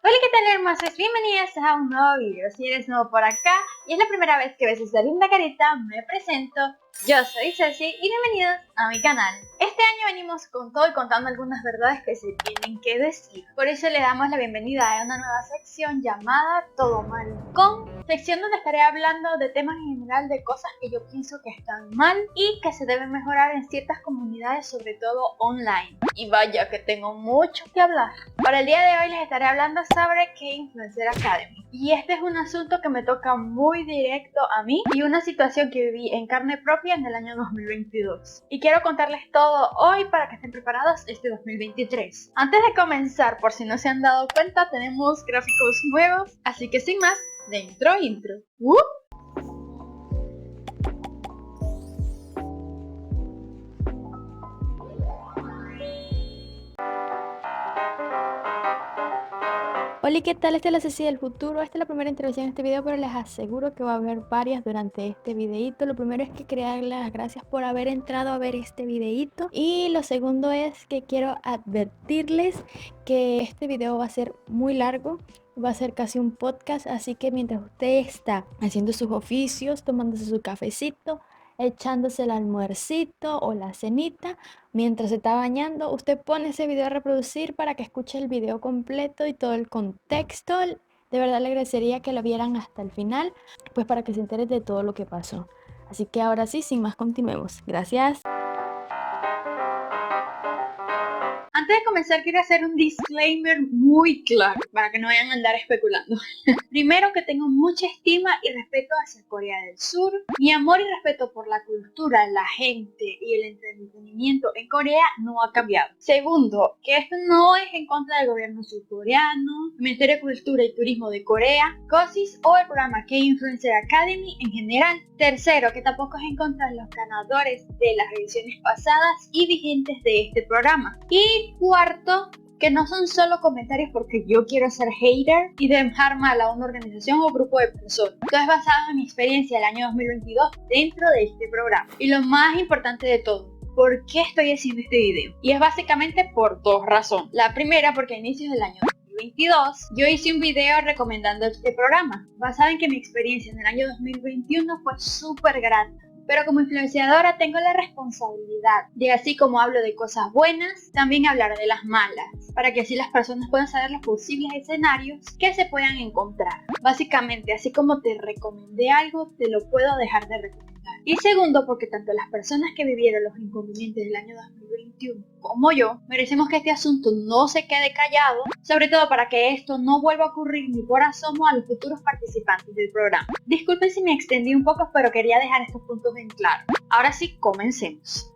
Hola, ¿qué tal, hermosas? Bienvenidas a un nuevo video. Si eres nuevo por acá y es la primera vez que ves esta linda carita, me presento. Yo soy Ceci y bienvenidos a mi canal. Este año venimos con todo y contando algunas verdades que se tienen que decir. Por eso le damos la bienvenida a una nueva sección llamada Todo Mal Con, sección donde estaré hablando de temas en general, de cosas que yo pienso que están mal y que se deben mejorar en ciertas comunidades, sobre todo online. Y vaya que tengo mucho que hablar. Para el día de hoy les estaré hablando sobre K-Influencer Academy. Y este es un asunto que me toca muy directo a mí y una situación que viví en carne propia en el año 2022. Y quiero contarles todo hoy para que estén preparados este 2023. Antes de comenzar, por si no se han dado cuenta, tenemos gráficos nuevos, así que sin más, intro. Hola, ¿qué tal? Esta es la Ceci del futuro. Esta es la primera intervención en este video, pero les aseguro que va a haber varias durante este videito. Lo primero es que quería darles las gracias por haber entrado a ver este videito. Y lo segundo es que quiero advertirles que este video va a ser muy largo. Va a ser casi un podcast, así que mientras usted está haciendo sus oficios, tomándose su cafecito, echándose el almuercito o la cenita, mientras se está bañando, usted pone ese video a reproducir para que escuche el video completo y todo el contexto. De verdad le agradecería que lo vieran hasta el final, pues para que se enteren de todo lo que pasó. Así que ahora sí, sin más, continuemos. Gracias. Antes de comenzar quiero hacer un disclaimer muy claro para que no vayan a andar especulando. Primero, que tengo mucha estima y respeto hacia Corea del Sur. Mi amor y respeto por la cultura, la gente y el entretenimiento en Corea no ha cambiado. Segundo, que esto no es en contra del gobierno surcoreano, el Ministerio de Cultura y Turismo de Corea, COSIS o el programa K-Influencer Academy en general. Tercero, que tampoco es en contra de los ganadores de las ediciones pasadas y vigentes de este programa. Y cuarto, que no son solo comentarios porque yo quiero ser hater y dejar mal a una organización o grupo de personas. Todo es basado en mi experiencia del año 2022 dentro de este programa. Y lo más importante de todo, ¿por qué estoy haciendo este video? Y es básicamente por dos razones. La primera, porque a inicios del año 2022 yo hice un video recomendando este programa, basado en que mi experiencia en el año 2021 fue súper grata. Pero como influenciadora tengo la responsabilidad de, así como hablo de cosas buenas, también hablar de las malas, para que así las personas puedan saber los posibles escenarios que se puedan encontrar. Básicamente, así como te recomendé algo, te lo puedo dejar de recomendar. Y segundo, porque tanto las personas que vivieron los inconvenientes del año 2021 como yo, merecemos que este asunto no se quede callado, sobre todo para que esto no vuelva a ocurrir ni por asomo a los futuros participantes del programa. Disculpen si me extendí un poco, pero quería dejar estos puntos en claro. Ahora sí, comencemos.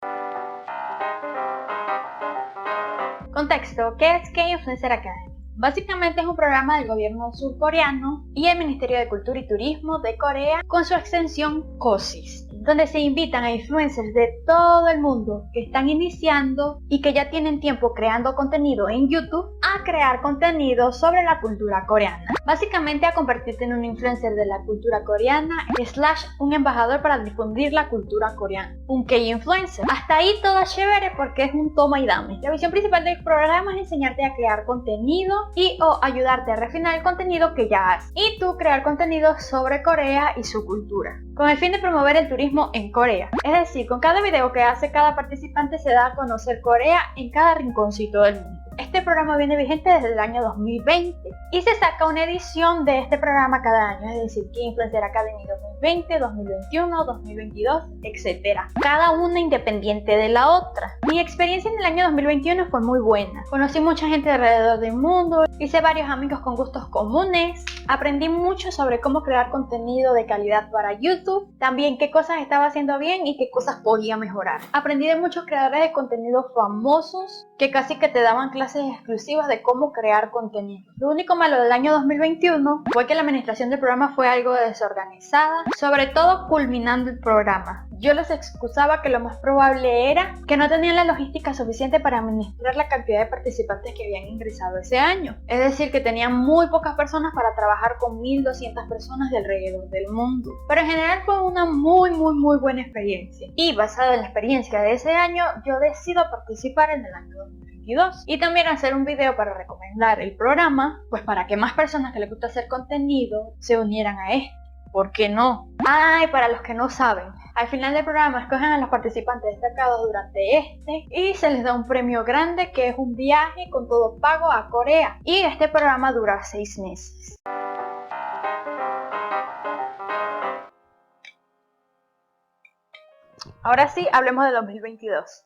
Contexto, ¿qué es K-Influencer Academy? Básicamente es un programa del gobierno surcoreano y el Ministerio de Cultura y Turismo de Corea con su extensión COSIS, donde se invitan a influencers de todo el mundo que están iniciando y que ya tienen tiempo creando contenido en YouTube a crear contenido sobre la cultura coreana. Básicamente a convertirte en un influencer de la cultura coreana / un embajador para difundir la cultura coreana. Un K-influencer. Hasta ahí todo chévere porque es un toma y dame. La visión principal del programa es enseñarte a crear contenido y o ayudarte a refinar el contenido que ya haces. Y tú crear contenido sobre Corea y su cultura, con el fin de promover el turismo en Corea. Es decir, con cada video que hace cada participante se da a conocer Corea en cada rinconcito del mundo. Este programa viene vigente desde el año 2020 y se saca una edición de este programa cada año, es decir, K-Influencer Academy 2020, 2021, 2022, etc. Cada una independiente de la otra. Mi experiencia en el año 2021 fue muy buena. Conocí mucha gente alrededor del mundo, hice varios amigos con gustos comunes, aprendí mucho sobre cómo crear contenido de calidad para YouTube, también qué cosas estaba haciendo bien y qué cosas podía mejorar. Aprendí de muchos creadores de contenido famosos que casi que te daban clases exclusivas de cómo crear contenido. Lo único malo del año 2021 fue que la administración del programa fue algo desorganizada, sobre todo culminando el programa. Yo les excusaba que lo más probable era que no tenían la logística suficiente para administrar la cantidad de participantes que habían ingresado ese año. Es decir, que tenían muy pocas personas para trabajar con 1200 personas de alrededor del mundo. Pero en general fue una muy buena experiencia. Y basada en la experiencia de ese año, yo decido participar en el año 2022. 2022. Y también hacer un video para recomendar el programa, pues para que más personas que les gusta hacer contenido se unieran a este. ¿Por qué no? Y para los que no saben, al final del programa escogen a los participantes destacados durante este y se les da un premio grande que es un viaje con todo pago a Corea. Y este programa dura 6 meses. Ahora sí, hablemos de 2022.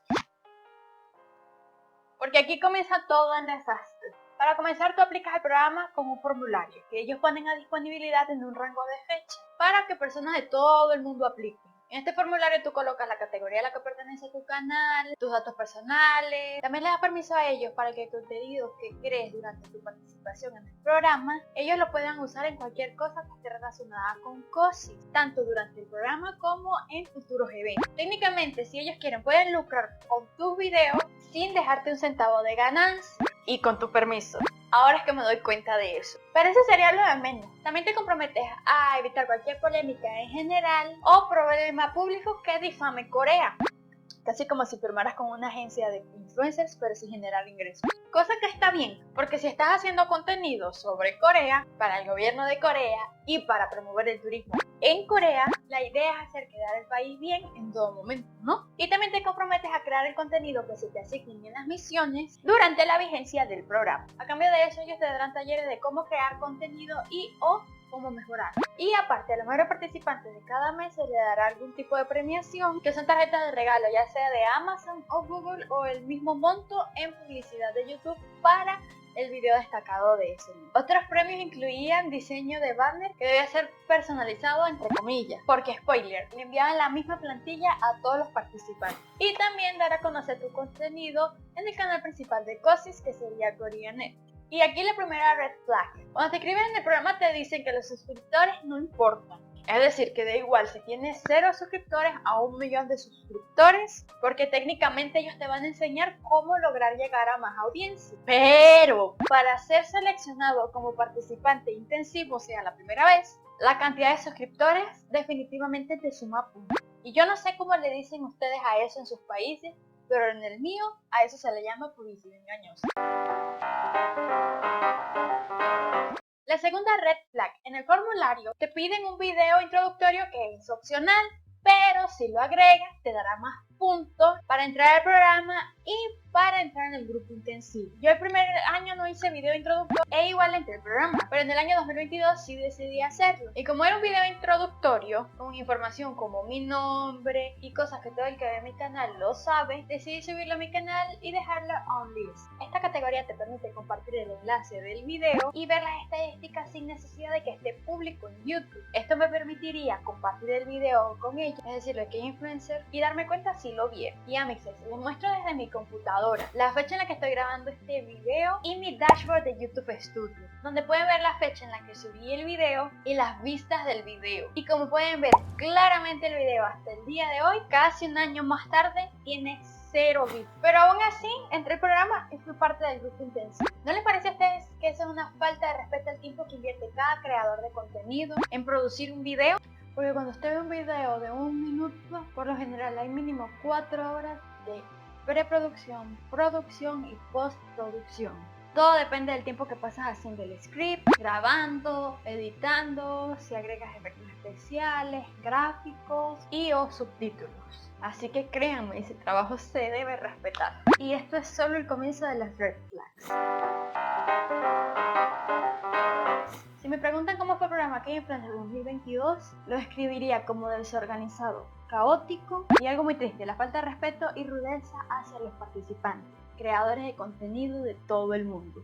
Porque aquí comienza todo en desastre. Para comenzar, tú aplicas el programa con un formulario que ellos ponen a disponibilidad en un rango de fecha para que personas de todo el mundo apliquen. En este formulario tú colocas la categoría a la que pertenece a tu canal, tus datos personales. También le das permiso a ellos para que el contenido que crees durante tu participación en el programa, ellos lo puedan usar en cualquier cosa que esté relacionada con COSIS, tanto durante el programa como en futuros eventos. Técnicamente, si ellos quieren, pueden lucrar con tus videos sin dejarte un centavo de ganancia y con tu permiso. Ahora es que me doy cuenta de eso. Pero eso sería lo de menos. También te comprometes a evitar cualquier polémica en general o problema público que difame Corea. Casi como si firmaras con una agencia de influencers pero sin generar ingresos. Cosa que está bien, porque si estás haciendo contenido sobre Corea, para el gobierno de Corea y para promover el turismo en Corea, la idea es hacer quedar el país bien en todo momento, ¿no? Y también te comprometes a crear el contenido que se te asignen en las misiones durante la vigencia del programa. A cambio de eso, ellos te darán talleres de cómo crear contenido y o cómo mejorar. Y aparte, a los mejores participantes de cada mes se le dará algún tipo de premiación, que son tarjetas de regalo, ya sea de Amazon o Google, o el mismo monto en publicidad de YouTube para el video destacado de ese mes. Otros premios incluían diseño de banner que debía ser personalizado entre comillas, porque spoiler, le enviaban la misma plantilla a todos los participantes. Y también dar a conocer tu contenido en el canal principal de COSIS, que sería Koreanet. Y aquí la primera red flag. Cuando te escriben en el programa te dicen que los suscriptores no importan. Es decir, que da igual si tienes 0 suscriptores a 1 millón de suscriptores, porque técnicamente ellos te van a enseñar cómo lograr llegar a más audiencia. Pero para ser seleccionado como participante intensivo, o sea, la primera vez, la cantidad de suscriptores definitivamente te suma puntos. Y yo no sé cómo le dicen ustedes a eso en sus países, pero en el mío a eso se le llama publicidad engañosa. La segunda red flag, en el formulario te piden un video introductorio que es opcional, pero si lo agregas te dará más puntos para entrar al programa y para entrar en el grupo intensivo. Yo el primer año no hice video introductorio e igual entré al programa, pero en el año 2022 sí decidí hacerlo. Y como era un video introductorio con información como mi nombre y cosas que todo el que ve mi canal lo sabe, decidí subirlo a mi canal y dejarlo on list. Esta categoría te permite compartir el enlace del video y ver las estadísticas sin necesidad de que esté público en YouTube. Esto me permitiría compartir el video con ellos, es decir, que es influencer, y darme cuenta si lo vieron. Y amixes, les muestro desde mi computadora la fecha en la que estoy grabando este video y mi dashboard de YouTube Studio, donde pueden ver la fecha en la que subí el video y las vistas del video. Y como pueden ver claramente, el video hasta el día de hoy, casi un año más tarde, tiene 0 views. Pero aún así, entre el programa y fui parte del grupo intensivo. ¿No les parece a ustedes que eso es una falta de respeto al tiempo que invierte cada creador de contenido en producir un video? Porque cuando usted ve un video de 1 minuto, por lo general hay mínimo 4 horas de preproducción, producción y postproducción. Todo depende del tiempo que pasas haciendo el script, grabando, editando, si agregas efectos especiales, gráficos y o subtítulos. Así que créanme, ese trabajo se debe respetar. Y esto es solo el comienzo de las red flags. Si me preguntan cómo fue el programa K-Influencer 2022, lo describiría como desorganizado, caótico y algo muy triste, la falta de respeto y rudeza hacia los participantes, creadores de contenido de todo el mundo.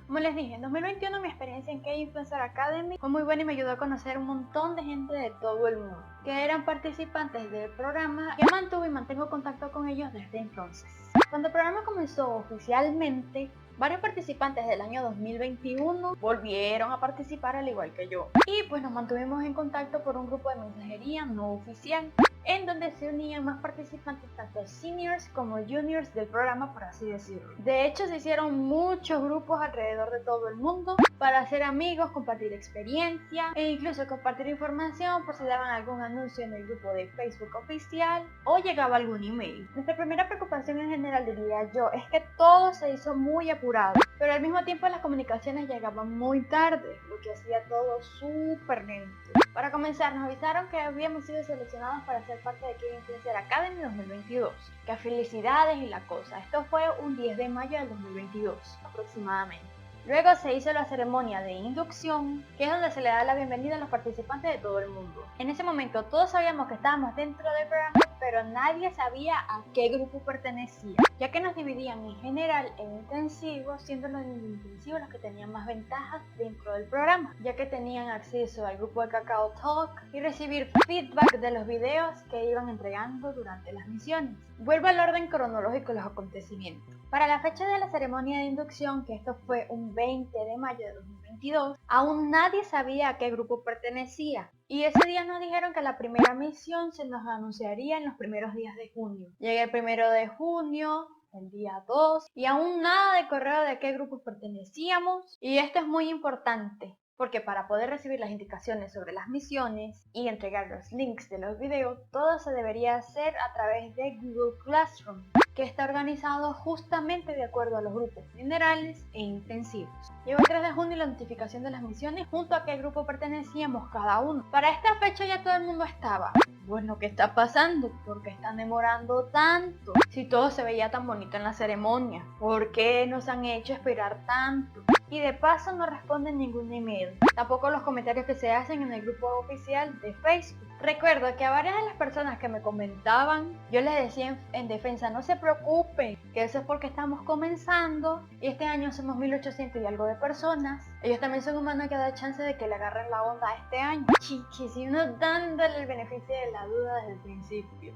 Como les dije, en 2021 mi experiencia en K-Influencer Academy fue muy buena y me ayudó a conocer un montón de gente de todo el mundo, que eran participantes del programa, que mantuve y mantengo contacto con ellos desde entonces. Cuando el programa comenzó oficialmente, varios participantes del año 2021 volvieron a participar al igual que yo. Y pues nos mantuvimos en contacto por un grupo de mensajería no oficial. en donde se unían más participantes, tanto seniors como juniors del programa, por así decirlo. De hecho, se hicieron muchos grupos alrededor de todo el mundo para hacer amigos, compartir experiencia e incluso compartir información por si daban algún anuncio en el grupo de Facebook oficial o llegaba algún email. Nuestra primera preocupación en general, diría yo, es que todo se hizo muy apurado, pero al mismo tiempo las comunicaciones llegaban muy tarde, lo que hacía todo súper lento. Para comenzar, nos avisaron que habíamos sido seleccionados para ser parte de Kid Influencer Academy 2022. ¡Qué felicidades y la cosa! Esto fue un 10 de mayo del 2022, aproximadamente. Luego se hizo la ceremonia de inducción, que es donde se le da la bienvenida a los participantes de todo el mundo. En ese momento todos sabíamos que estábamos dentro del programa, pero nadie sabía a qué grupo pertenecía, ya que nos dividían en general en intensivos, siendo los intensivos los que tenían más ventajas dentro del programa, ya que tenían acceso al grupo de Kakao Talk y recibir feedback de los videos que iban entregando durante las misiones. Vuelvo al orden cronológico de los acontecimientos. Para la fecha de la ceremonia de inducción, que esto fue un 20 de mayo de 2022, aún nadie sabía a qué grupo pertenecía. Y ese día nos dijeron que la primera misión se nos anunciaría en los primeros días de junio. Llegué el 1 de junio, el día 2, y aún nada de correo de qué grupo pertenecíamos. Y esto es muy importante, porque para poder recibir las indicaciones sobre las misiones y entregar los links de los videos, todo se debería hacer a través de Google Classroom, que está organizado justamente de acuerdo a los grupos generales e intensivos. Llegó el 3 de junio la notificación de las misiones junto a qué grupo pertenecíamos cada uno. Para esta fecha ya todo el mundo estaba. Bueno, ¿qué está pasando? ¿Por qué están demorando tanto? Si todo se veía tan bonito en la ceremonia, ¿por qué nos han hecho esperar tanto? Y de paso no responden ningún email, tampoco los comentarios que se hacen en el grupo oficial de Facebook. Recuerdo que a varias de las personas que me comentaban, yo les decía en defensa, no se preocupen, que eso es porque estamos comenzando y este año somos 1800 y algo de personas. Ellos también son humanos que da chance de que le agarren la onda a este año. Chiquis, y uno dándole el beneficio de la duda desde el principio.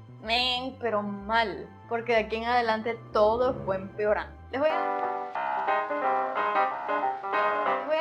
Pero mal, porque de aquí en adelante todo fue empeorando. Les voy a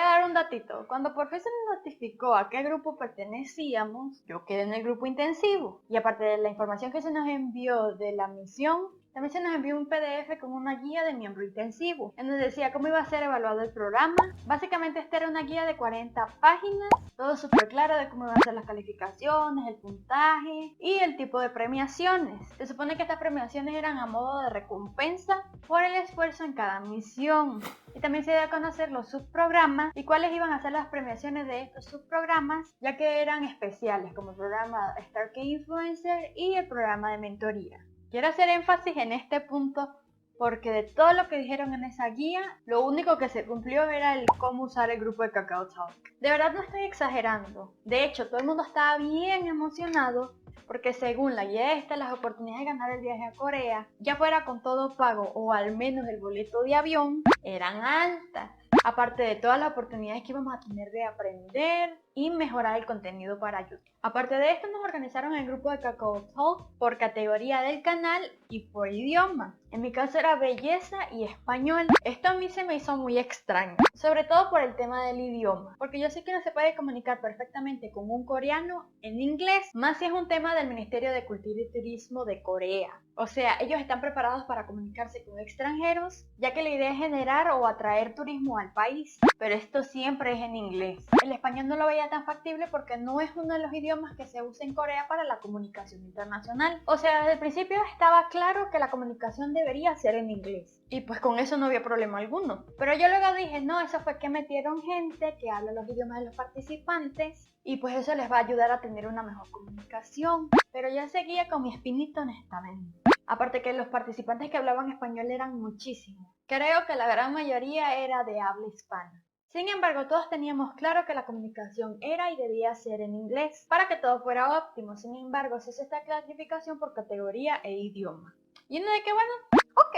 dar un datito. Cuando por fin se nos notificó a qué grupo pertenecíamos, yo quedé en el grupo intensivo. Y aparte de la información que se nos envió de la misión, también se nos envió un PDF con una guía de miembro intensivo, en donde decía cómo iba a ser evaluado el programa. Básicamente esta era una guía de 40 páginas, todo súper claro de cómo iban a ser las calificaciones, el puntaje y el tipo de premiaciones. Se supone que estas premiaciones eran a modo de recompensa por el esfuerzo en cada misión. Y también se dio a conocer los subprogramas y cuáles iban a ser las premiaciones de estos subprogramas, ya que eran especiales, como el programa Star Kid Influencer y el programa de mentoría. Quiero hacer énfasis en este punto porque de todo lo que dijeron en esa guía, lo único que se cumplió era el cómo usar el grupo de Kakao Talk. De verdad no estoy exagerando. De hecho, todo el mundo estaba bien emocionado porque según la guía esta, las oportunidades de ganar el viaje a Corea, ya fuera con todo pago o al menos el boleto de avión, eran altas. Aparte de todas las oportunidades que íbamos a tener de aprender y mejorar el contenido para YouTube. Aparte de esto, nos organizaron el grupo de Kakao Talk por categoría del canal y por idioma. En mi caso era belleza y español. Esto a mí se me hizo muy extraño, sobre todo por el tema del idioma, porque yo sé que no se puede comunicar perfectamente con un coreano en inglés, más si es un tema del Ministerio de Cultura y Turismo de Corea. O sea, ellos están preparados para comunicarse con extranjeros, ya que la idea es generar o atraer turismo al país, pero esto siempre es en inglés. El español no lo veía tan factible porque no es uno de los idiomas que se usa en Corea para la comunicación internacional. O sea, desde el principio estaba claro que la comunicación debería ser en inglés. Y pues con eso no había problema alguno. Pero yo luego dije, no, eso fue que metieron gente que habla los idiomas de los participantes y pues eso les va a ayudar a tener una mejor comunicación. Pero yo seguía con mi espinita honestamente. Aparte que los participantes que hablaban español eran muchísimos. Creo que la gran mayoría era de habla hispana. Sin embargo, todos teníamos claro que la comunicación era y debía ser en inglés para que todo fuera óptimo. Sin embargo, se hizo esta clasificación por categoría e idioma. Y uno de que bueno, ok.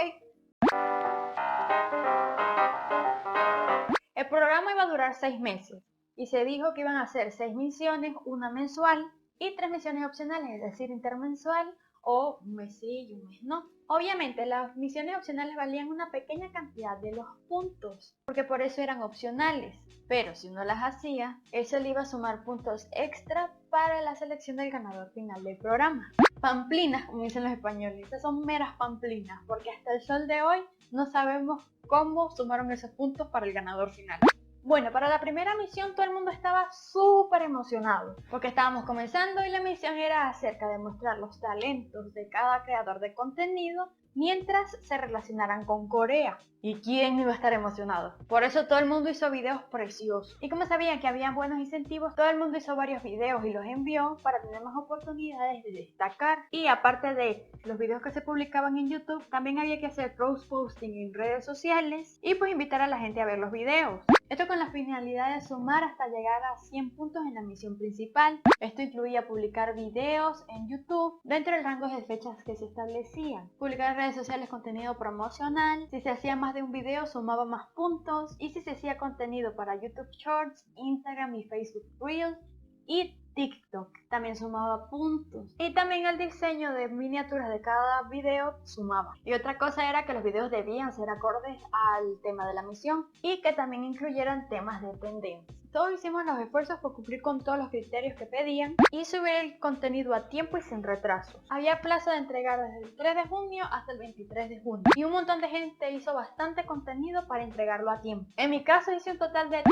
El programa iba a durar 6 meses y se dijo que iban a ser 6 misiones, una mensual y 3 misiones opcionales, es decir, intermensual o un mes sí y un mes no. Obviamente las misiones opcionales valían una pequeña cantidad de los puntos, porque por eso eran opcionales, pero si uno las hacía, eso le iba a sumar puntos extra para la selección del ganador final del programa. pamplinas, como dicen los españoles. Esas son meras pamplinas, porque hasta el sol de hoy no sabemos cómo sumaron esos puntos para el ganador final. Bueno, para la primera misión todo el mundo estaba súper emocionado, porque estábamos comenzando y la misión era acerca de mostrar los talentos de cada creador de contenido mientras se relacionaran con Corea. ¿Y quién no iba a estar emocionado? Por eso todo el mundo hizo videos preciosos. Y como sabían que había buenos incentivos, todo el mundo hizo varios videos y los envió para tener más oportunidades de destacar. Y aparte de los videos que se publicaban en YouTube, también había que hacer cross-posting en redes sociales y pues invitar a la gente a ver los videos. Esto con la finalidad de sumar hasta llegar a 100 puntos en la misión principal. Esto incluía publicar videos en YouTube dentro del rango de fechas que se establecían. Publicar en redes sociales contenido promocional. Si se hacía más de un video sumaba más puntos. Y si se hacía contenido para YouTube Shorts, Instagram y Facebook Reels y TikTok también sumaba puntos. Y también el diseño de miniaturas de cada video sumaba. Y otra cosa era que los videos debían ser acordes al tema de la misión y que también incluyeran temas de tendencia. Todos hicimos los esfuerzos por cumplir con todos los criterios que pedían y subir el contenido a tiempo y sin retrasos. Había plazo de entregar desde el 3 de junio hasta el 23 de junio y un montón de gente hizo bastante contenido para entregarlo a tiempo. En mi caso hice un total de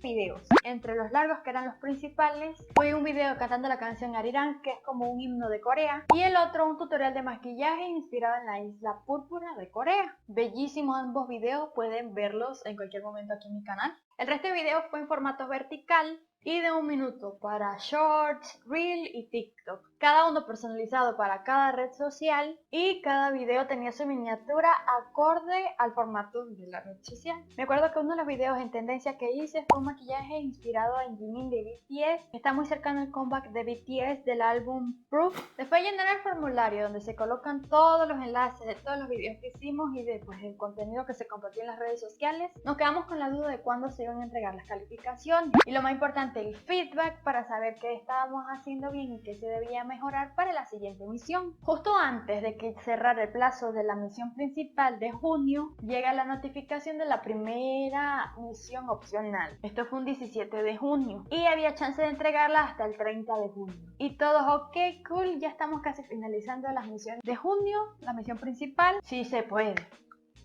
videos. Entre los largos, que eran los principales, fue un video cantando la canción Arirang, que es como un himno de Corea, y el otro un tutorial de maquillaje inspirado en la isla púrpura de Corea. Bellísimos ambos videos, pueden verlos en cualquier momento aquí en mi canal. El resto de videos fue en formato vertical y de 1 minuto para Shorts, Reel y TikTok. Cada uno personalizado para cada red social y cada video tenía su miniatura acorde al formato de la red social. Me acuerdo que uno de los videos en tendencia que hice fue un maquillaje inspirado en Jimin de BTS. Está muy cercano al comeback de BTS del álbum Proof. Después de llenar el formulario donde se colocan todos los enlaces de todos los videos que hicimos y después el contenido que se compartió en las redes sociales, nos quedamos con la duda de cuándo se iban a entregar las calificaciones. Y lo más importante, el feedback para saber qué estábamos haciendo bien y qué se debía mejorar para la siguiente misión. Justo antes de que cerrara el plazo de la misión principal de junio, llega la notificación de la primera misión opcional. Esto fue un 17 de junio y había chance de entregarla hasta el 30 de junio. Y todos, ok, cool, ya estamos casi finalizando las misiones de junio, la misión principal, sí se puede.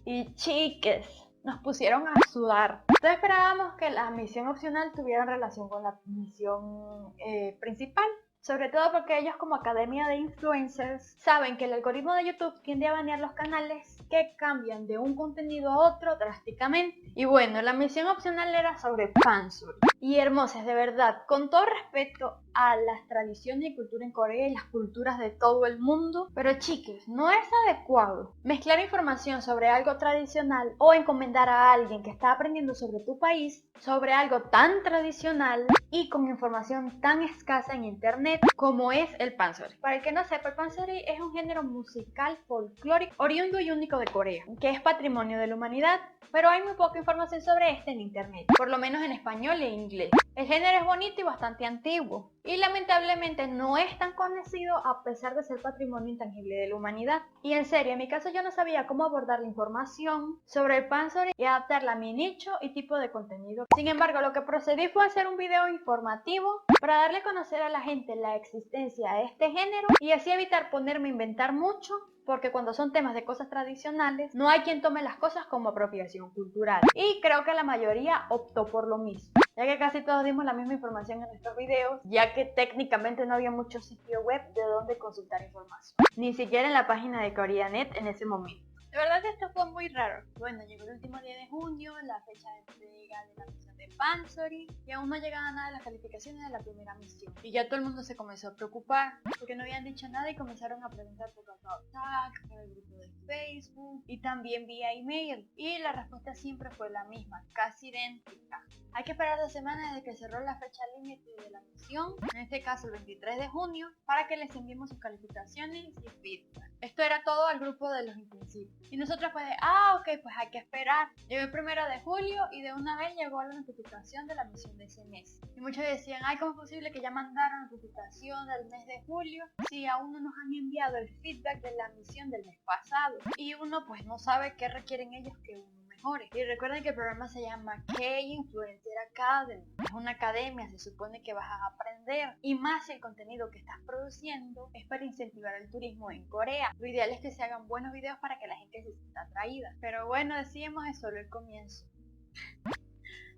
Y chiques, nos pusieron a sudar. Entonces esperábamos que la misión opcional tuviera relación con la misión principal. Sobre todo porque ellos, como academia de influencers, saben que el algoritmo de YouTube tiende a banear los canales que cambian de un contenido a otro drásticamente. Y bueno, la misión opcional era sobre Pansori. Y hermosas, de verdad, con todo respeto a las tradiciones y cultura en Corea y las culturas de todo el mundo, pero chiques, no es adecuado mezclar información sobre algo tradicional o encomendar a alguien que está aprendiendo sobre tu país sobre algo tan tradicional y con información tan escasa en internet como es el Pansori. Para el que no sepa, el Pansori es un género musical folclórico oriundo y único de Corea, que es patrimonio de la humanidad, pero hay muy poca información sobre este en internet, por lo menos en español e inglés. El género es bonito y bastante antiguo, y lamentablemente no es tan conocido a pesar de ser patrimonio intangible de la humanidad. Y en serio, en mi caso yo no sabía cómo abordar la información sobre el Pansori y adaptarla a mi nicho y tipo de contenido. Sin embargo, lo que procedí fue hacer un video informativo para darle a conocer a la gente la existencia de este género y así evitar ponerme a inventar mucho, porque cuando son temas de cosas tradicionales no hay quien tome las cosas como apropiación cultural. Y creo que la mayoría optó por lo mismo, ya que casi todos dimos la misma información en nuestros videos, ya que técnicamente no había mucho sitio web de donde consultar información, ni siquiera en la página de Koreanet en ese momento. De verdad esto fue muy raro. Bueno, llegó el último día de junio, la fecha de entrega de la misión de Pansori, y aún no llegaba nada de las calificaciones de la primera misión. Y ya todo el mundo se comenzó a preocupar, porque no habían dicho nada y comenzaron a preguntar por Tag, por el grupo de Facebook y también vía email. Y la respuesta siempre fue la misma, casi idéntica. Hay que esperar 2 semanas desde que cerró la fecha límite de la misión, en este caso el 23 de junio, para que les enviemos sus calificaciones y feedback. Esto era todo al grupo de los intensivos. Y nosotros pues, ok, pues hay que esperar. Llegó el 1 de julio y de una vez llegó la notificación de la misión de ese mes. Y muchos decían, ay, ¿cómo es posible que ya mandaron notificación del mes de julio si aún no nos han enviado el feedback de la misión del mes pasado? Y uno pues no sabe qué requieren ellos que un mes mejores. Y recuerden que el programa se llama K-Influencer Academy. Es una academia, se supone que vas a aprender. Y más si el contenido que estás produciendo es para incentivar el turismo en Corea. Lo ideal es que se hagan buenos videos para que la gente se sienta atraída. Pero bueno, decíamos, es solo el comienzo.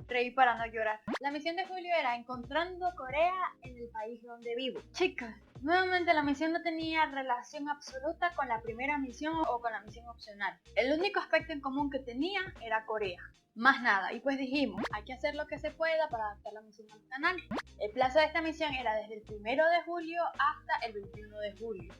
Reír para no llorar. La misión de Julio era encontrando Corea en el país donde vivo. Chicas, nuevamente la misión no tenía relación absoluta con la primera misión o con la misión opcional. El único aspecto en común que tenía era Corea. Más nada, y pues dijimos, hay que hacer lo que se pueda para adaptar la misión al canal. El plazo de esta misión era desde el 1 de julio hasta el 21 de julio.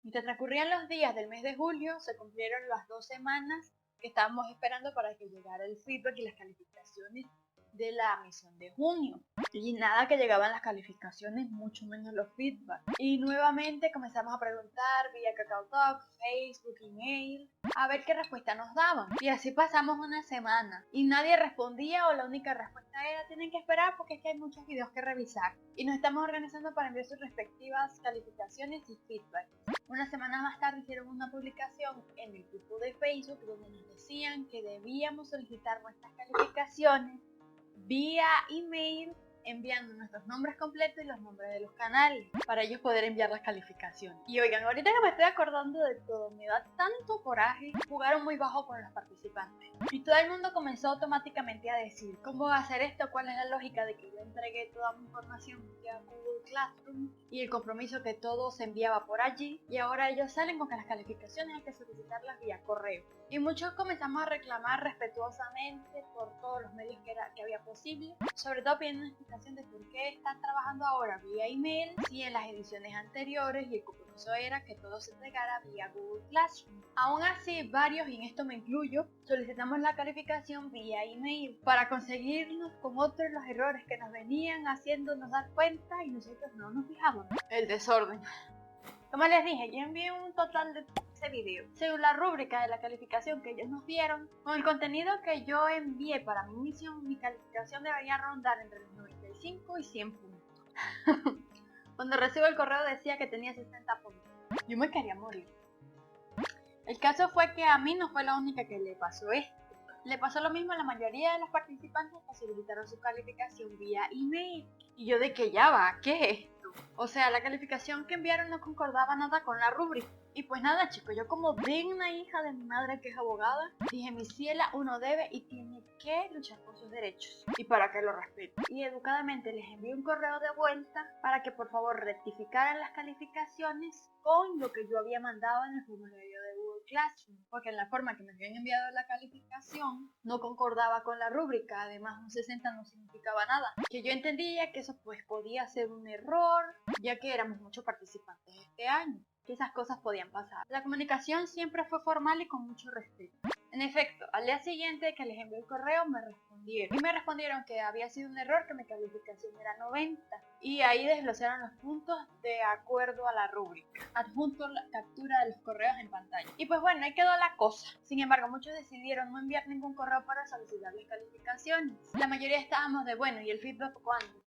Mientras transcurrían los días del mes de julio, se cumplieron las 2 semanas que estábamos esperando para que llegara el feedback y las calificaciones de la misión de junio. Y nada que llegaban las calificaciones, mucho menos los feedback. Y nuevamente comenzamos a preguntar vía KakaoTalk, Facebook, email, a ver qué respuesta nos daban. Y así pasamos una semana y nadie respondía, o la única respuesta era tienen que esperar porque es que hay muchos videos que revisar. Y nos estamos organizando para enviar sus respectivas calificaciones y feedback. Una semana más tarde hicieron una publicación en el grupo de Facebook donde nos decían que debíamos solicitar nuestras calificaciones vía email, enviando nuestros nombres completos y los nombres de los canales para ellos poder enviar las calificaciones. Y oigan, ahorita que me estoy acordando de todo, me da tanto coraje. Jugaron muy bajo con los participantes y todo el mundo comenzó automáticamente a decir ¿cómo va a hacer esto? ¿Cuál es la lógica de que yo entregué toda mi información vía Google Classroom y el compromiso que todo se enviaba por allí? Y ahora ellos salen con que las calificaciones hay que solicitarlas vía correo. Y muchos comenzamos a reclamar respetuosamente por todos los medios que había posible, sobre todo pidiendo una explicación de por qué están trabajando ahora vía email si en las ediciones anteriores y el compromiso era que todo se entregara vía Google Classroom. Aún así, varios, y en esto me incluyo, solicitamos la calificación vía email para conseguirnos con otros los errores que nos venían haciéndonos dar cuenta y nosotros no nos fijamos. El desorden. Como les dije, yo envié un total de 13 videos. Según la rúbrica de la calificación que ellos nos dieron, con el contenido que yo envié para mi misión, mi calificación debería rondar entre los 95 y 100 puntos. Cuando recibo el correo decía que tenía 60 puntos. Yo me quería morir. El caso fue que a mí no fue la única que le pasó esto. Le pasó lo mismo a la mayoría de los participantes que solicitaron su calificación vía email. Y yo de que ya va, ¿qué es esto? O sea, la calificación que enviaron no concordaba nada con la rúbrica. Y pues nada, chicos, yo como digna hija de mi madre que es abogada, dije, mi ciela, uno debe y tiene que luchar por sus derechos y para que lo respeten. Y educadamente les envié un correo de vuelta para que por favor rectificaran las calificaciones con lo que yo había mandado en el formulario de Google Classroom, porque en la forma que me habían enviado la calificación no concordaba con la rúbrica. Además, un 60 no significaba nada, que yo entendía que eso pues podía ser un error, ya que éramos muchos participantes este año, que esas cosas podían pasar. La comunicación siempre fue formal y con mucho respeto. En efecto, al día siguiente que les envié el correo me respondieron. Y me respondieron que había sido un error, que mi calificación era 90. Y ahí desglosaron los puntos de acuerdo a la rúbrica. Adjunto la captura de los correos en pantalla. Y pues bueno, ahí quedó la cosa. Sin embargo, muchos decidieron no enviar ningún correo para solicitar las calificaciones. La mayoría estábamos de bueno, ¿y el feedback cuándo?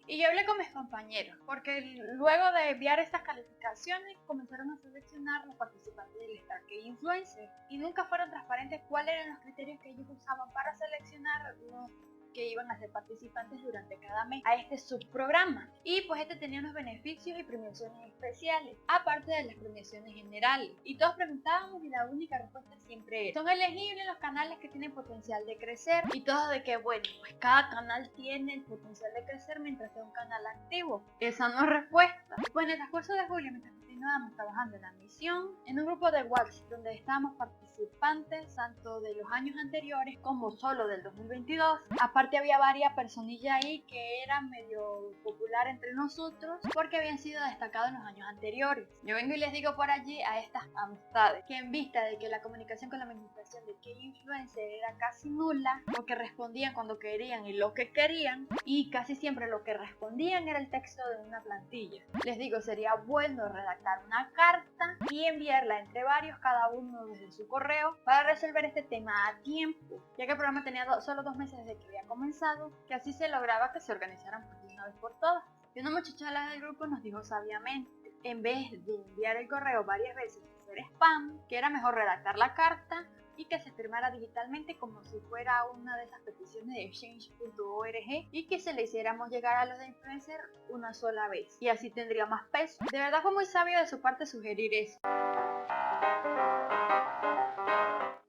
Y yo hablé con mis compañeros, porque luego de enviar estas calificaciones comenzaron a seleccionar los participantes del Star K-Influencer y nunca fueron transparentes cuáles eran los criterios que ellos usaban para seleccionar los que iban a ser participantes durante cada mes a este subprograma. Y pues este tenía unos beneficios y premiaciones especiales, aparte de las premiaciones generales. Y todos preguntábamos y la única respuesta siempre era: son elegibles los canales que tienen potencial de crecer. Y todos de que bueno, pues cada canal tiene el potencial de crecer mientras sea un canal activo. Esa no es respuesta. Pues en el transcurso de julio, mientras continuábamos trabajando en la misión, en un grupo de WhatsApp donde estábamos participantes tanto de los años anteriores como solo del 2022, aparte había varias personillas ahí que eran medio popular entre nosotros porque habían sido destacados en los años anteriores. Yo vengo y les digo por allí a estas amistades que en vista de que la comunicación con la administración de K-Influencer era casi nula, porque respondían cuando querían y lo que querían, y casi siempre lo que respondían era el texto de una plantilla, les digo, sería bueno redactar una carta y enviarla entre varios, cada uno desde su correo, para resolver este tema a tiempo, ya que el programa tenía solo 2 meses desde que había comenzado, que así se lograba que se organizaran por una vez por todas. Y una muchacha del grupo nos dijo sabiamente: en vez de enviar el correo varias veces y hacer spam, que era mejor redactar la carta y que se firmara digitalmente como si fuera una de esas peticiones de exchange.org y que se le hiciéramos llegar a los de influencer una sola vez y así tendría más peso. De verdad fue muy sabio de su parte sugerir eso.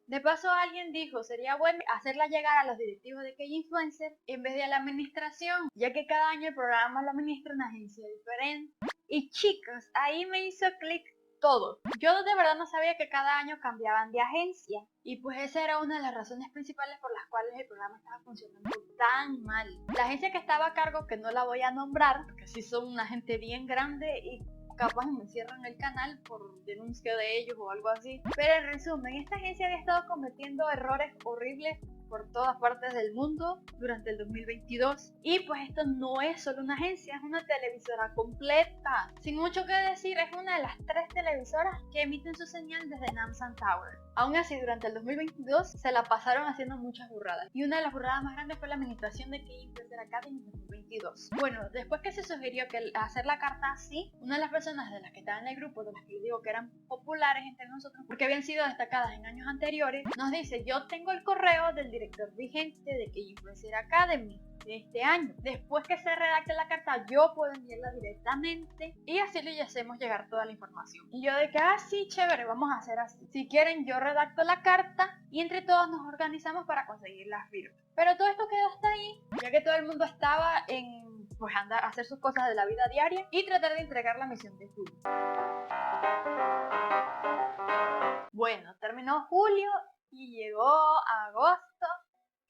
De paso alguien dijo, sería bueno hacerla llegar a los directivos de K-Influencer en vez de a la administración, ya que cada año el programa lo administra una agencia diferente. Y chicos, ahí me hizo clic todo. Yo de verdad no sabía que cada año cambiaban de agencia. Y pues esa era una de las razones principales por las cuales el programa estaba funcionando tan mal. La agencia que estaba a cargo, que no la voy a nombrar, porque sí son una gente bien grande y capaz me cierran el canal por denuncia de ellos o algo así. Pero en resumen, esta agencia había estado cometiendo errores horribles por todas partes del mundo durante el 2022. Y pues esto no es solo una agencia, es una televisora completa. Sin mucho que decir, es una de las 3 televisoras que emiten su señal desde Namsan Tower. Aún así, durante el 2022 se la pasaron haciendo muchas burradas. Y una de las burradas más grandes fue la administración de K-Influencer Academy en 2022. Bueno, después que se sugirió que hacer la carta así, una de las personas de las que estaban en el grupo, de las que les digo que eran populares entre nosotros, porque habían sido destacadas en años anteriores, nos dice, yo tengo el correo del director vigente de K-Influencer Academy de este año. Después que se redacte la carta, yo puedo enviarla directamente y así le hacemos llegar toda la información. Y yo de que, sí, chévere, vamos a hacer así. Si quieren, yo redacto la carta y entre todos nos organizamos para conseguir las firmas. Pero todo esto quedó hasta ahí, ya que todo el mundo estaba en, pues, andar a hacer sus cosas de la vida diaria y tratar de entregar la misión de julio. Bueno, terminó julio y llegó agosto.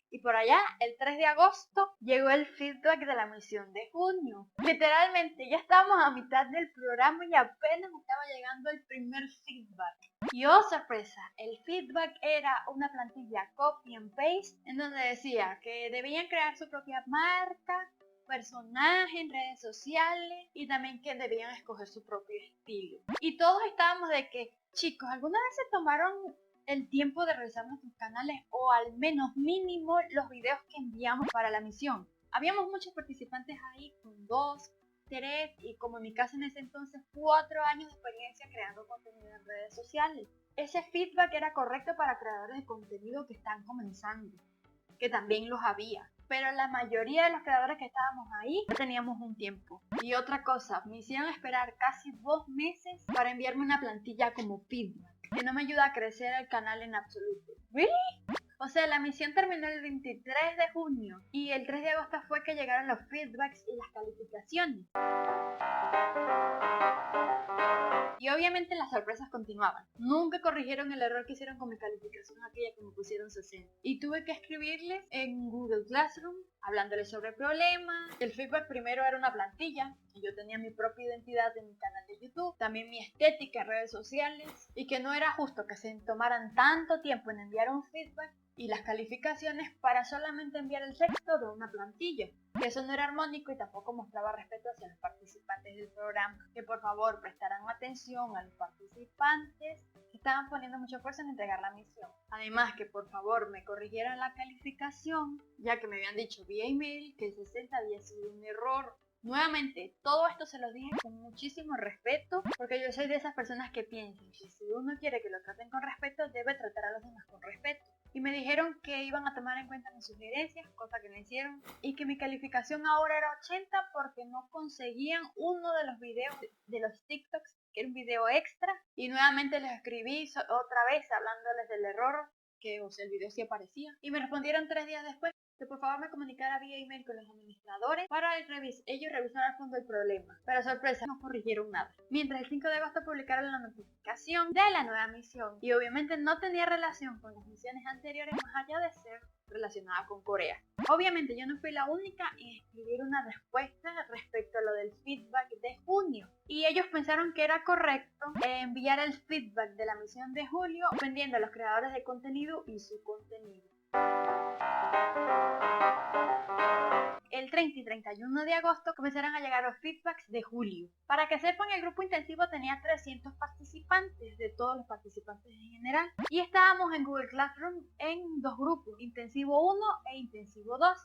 Y por allá, el 3 de agosto, llegó el feedback de la misión de junio. Literalmente, ya estábamos a mitad del programa y apenas estaba llegando el primer feedback. Y oh sorpresa, el feedback era una plantilla copy and paste en donde decía que debían crear su propia marca, personaje en redes sociales y también que debían escoger su propio estilo. Y todos estábamos de que, chicos, ¿alguna vez se tomaron el tiempo de revisar nuestros canales o al menos mínimo los videos que enviamos para la misión? Habíamos muchos participantes ahí con 2, 3 y como en mi caso en ese entonces 4 años de experiencia creando contenido en redes sociales. Ese feedback era correcto para creadores de contenido que están comenzando, que también los había. Pero la mayoría de los creadores que estábamos ahí no teníamos un tiempo. Y otra cosa, me hicieron esperar casi 2 meses para enviarme una plantilla como feedback, que no me ayuda a crecer el canal en absoluto. ¿Really? O sea, la misión terminó el 23 de junio y el 3 de agosto fue que llegaron los feedbacks y las calificaciones. Y obviamente las sorpresas continuaban. Nunca corrigieron el error que hicieron con mi calificación aquella que me pusieron 60. Y tuve que escribirles en Google Classroom, hablándoles sobre el problema. El feedback primero era una plantilla, y yo tenía mi propia identidad en mi canal de YouTube, también mi estética en redes sociales, y que no era justo que se tomaran tanto tiempo en enviar un feedback y las calificaciones para solamente enviar el texto de una plantilla. Que eso no era armónico y tampoco mostraba respeto hacia los participantes del programa. Que por favor prestaran atención a los participantes que estaban poniendo mucho esfuerzo en entregar la misión. Además que por favor me corrigieran la calificación, ya que me habían dicho vía email que el 60 había sido un error. Nuevamente, todo esto se lo dije con muchísimo respeto, porque yo soy de esas personas que piensan que si uno quiere que lo traten con respeto, debe tratar a los demás con respeto. Y me dijeron que iban a tomar en cuenta mis sugerencias, cosa que no hicieron, y que mi calificación ahora era 80 porque no conseguían uno de los videos de los TikToks, que era un video extra, y nuevamente les escribí otra vez hablándoles del error, que o sea, el video sí aparecía, y me respondieron 3 días después que por favor me comunicara vía email con los administradores para ellos revisar a fondo el problema. Pero sorpresa, no corrigieron nada. Mientras el 5 de agosto publicaron la notificación de la nueva misión y obviamente no tenía relación con las misiones anteriores más allá de ser relacionada con Corea. Obviamente yo no fui la única en escribir una respuesta respecto a lo del feedback de junio y ellos pensaron que era correcto enviar el feedback de la misión de julio dependiendo a los creadores de contenido y su contenido. El 30 y 31 de agosto comenzaron a llegar los feedbacks de julio. Para que sepan, el grupo intensivo tenía 300 participantes, de todos los participantes en general. Y estábamos en Google Classroom en 2 grupos, intensivo 1 e intensivo 2.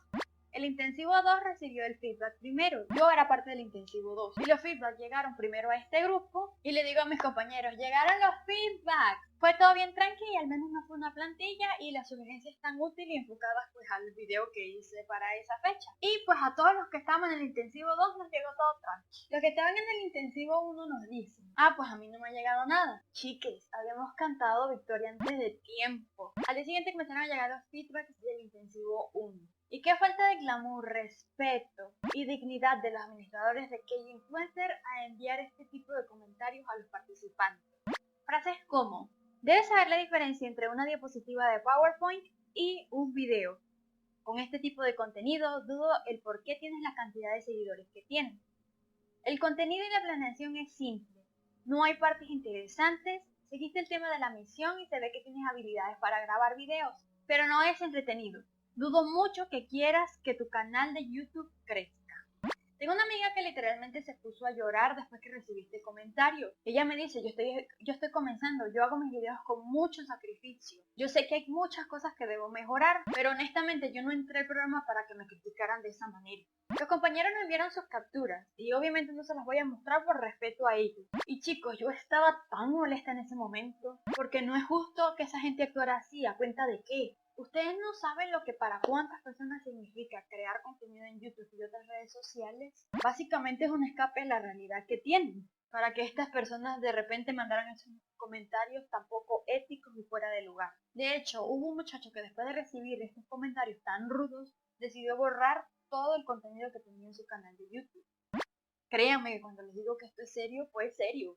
El intensivo 2 recibió el feedback primero. Yo era parte del intensivo 2. Y los feedback llegaron primero a este grupo. Y le digo a mis compañeros, llegaron los feedbacks. Fue todo bien tranquilo, y al menos no fue una plantilla. Y las sugerencias están útiles y enfocadas pues al video que hice para esa fecha. Y pues a todos los que estaban en el intensivo 2 nos llegó todo tranquilo. Los que estaban en el intensivo 1 nos dicen, pues a mí no me ha llegado nada. Chiques, habíamos cantado victoria antes de tiempo. Al día siguiente comenzaron a llegar los feedbacks del intensivo 1. Y qué falta de glamour, respeto y dignidad de los administradores de K-Influencer a enviar este tipo de comentarios a los participantes. Frases como, debes saber la diferencia entre una diapositiva de PowerPoint y un video. Con este tipo de contenido, dudo el por qué tienes la cantidad de seguidores que tienes. El contenido y la planeación es simple. No hay partes interesantes, seguiste el tema de la misión y se ve que tienes habilidades para grabar videos, pero no es entretenido. Dudo mucho que quieras que tu canal de YouTube crezca. Tengo una amiga que literalmente se puso a llorar después que recibí este comentario. Ella me dice, yo estoy comenzando, yo hago mis videos con mucho sacrificio. Yo sé que hay muchas cosas que debo mejorar, pero honestamente yo no entré al programa para que me criticaran de esa manera. Los compañeros me enviaron sus capturas y obviamente no se las voy a mostrar por respeto a ellos. Y chicos, yo estaba tan molesta en ese momento, porque no es justo que esa gente actuara así, ¿a cuenta de qué? Ustedes no saben lo que para cuántas personas significa crear contenido en YouTube y otras redes sociales. Básicamente es un escape de la realidad que tienen, para que estas personas de repente mandaran esos comentarios tan poco éticos y fuera de lugar. De hecho, hubo un muchacho que después de recibir estos comentarios tan rudos, decidió borrar todo el contenido que tenía en su canal de YouTube. Créanme que cuando les digo que esto es serio, pues serio.